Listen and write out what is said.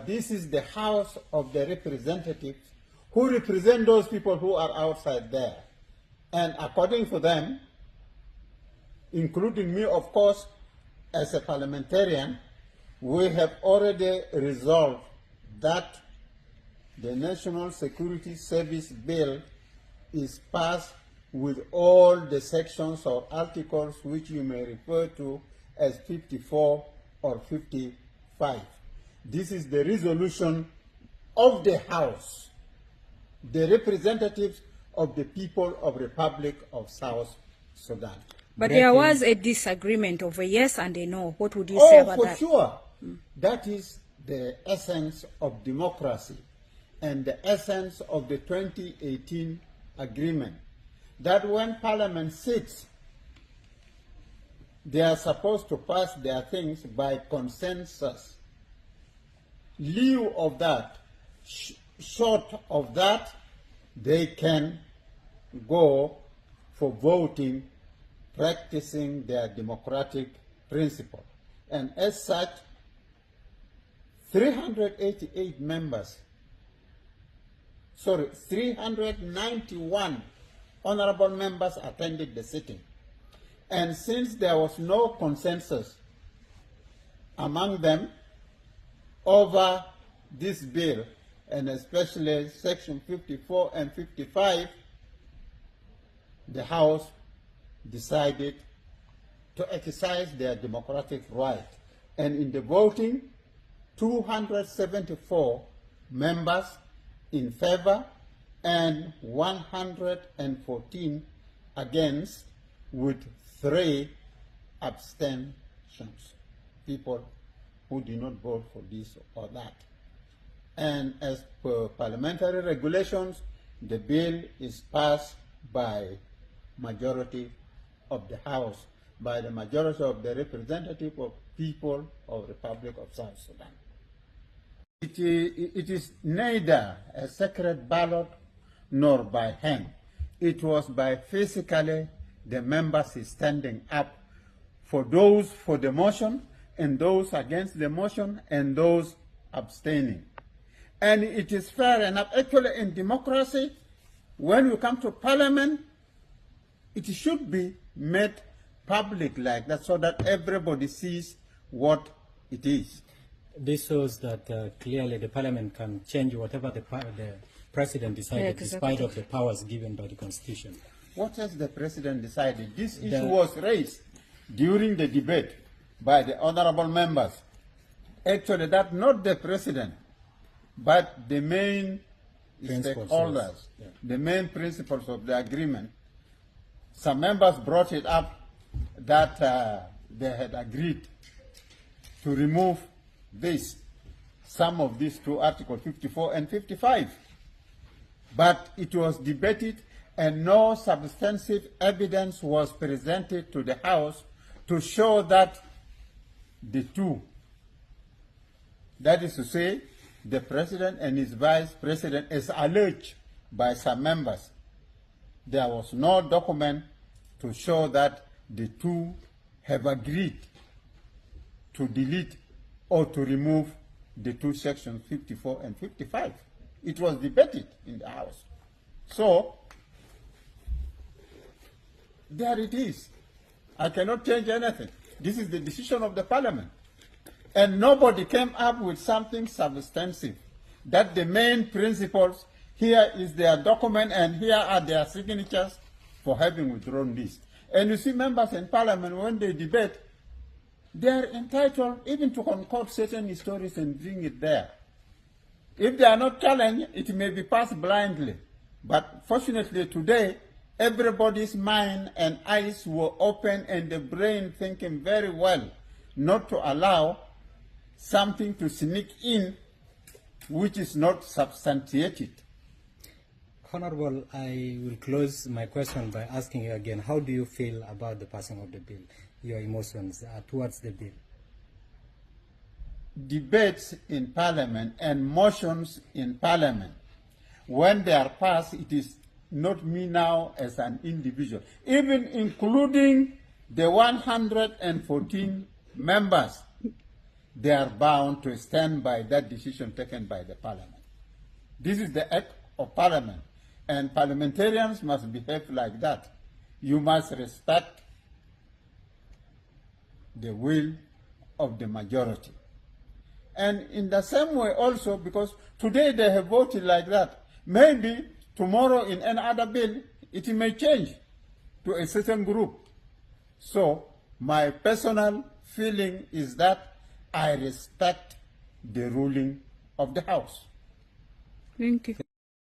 This is the House of the Representatives who represent those people who are outside there. And according to them, including me, of course, as a parliamentarian, we have already resolved that the National Security Service Bill is passed with all the sections or articles which you may refer to as 54 or 55. This is the resolution of the House, the representatives of the people of Republic of South Sudan. But there was a disagreement of a yes and a no. What would you say about that? Oh, for sure. That is the essence of democracy and the essence of the 2018 agreement. That when Parliament sits, they are supposed to pass their things by consensus. Lieu of that, short of that, they can go for voting, practicing their democratic principle. And as such, 391 honorable members attended the sitting. And since there was no consensus among them over this bill, and especially Section 54 and 55, the House decided to exercise their democratic right. And in the voting, 274 members in favor and 114 against, with 3 abstentions, people who did not vote for this or that. And as per parliamentary regulations, the bill is passed by majority of the House, by the majority of the representative of people of the Republic of South Sudan. It is neither a secret ballot nor by hand. It was by physically the members standing up for those for the motion and those against the motion and those abstaining. And it is fair enough. Actually, in democracy, when you come to Parliament, it should be made public like that so that everybody sees what it is. This shows that clearly the Parliament can change whatever the President decided, despite of the powers given by the Constitution. What has the President decided? This issue was raised during the debate by the honorable members. Actually, that's not the President, but the main stakeholders, the main principles of the agreement. Some members brought it up that they had agreed to remove some of these two articles, 54 and 55. But it was debated and no substantive evidence was presented to the House to show that the two, that is to say, the President and his Vice President, as alleged by some members, there was no document to show that the two have agreed to delete or to remove the two sections 54 and 55. It was debated in the House. So, there it is. I cannot change anything. This is the decision of the Parliament. And nobody came up with something substantive. That the main principles, here is their document and here are their signatures for having withdrawn this. And you see members in Parliament, when they debate, they are entitled even to concord certain stories and bring it there. If they are not challenged, it may be passed blindly. But fortunately today, everybody's mind and eyes were open and the brain thinking very well not to allow something to sneak in which is not substantiated. Honorable, I will close my question by asking you again, how do you feel about the passing of the bill? Your emotions towards the bill? Debates in Parliament and motions in Parliament, when they are passed, it is not me now as an individual, even including the 114 members. they are bound to stand by that decision taken by the parliament. This is the act of parliament, and parliamentarians must behave like that. You must respect the will of the majority. And in the same way also, because today they have voted like that, maybe tomorrow in any other bill, it may change to a certain group. So my personal feeling is that I respect the ruling of the House. Thank you.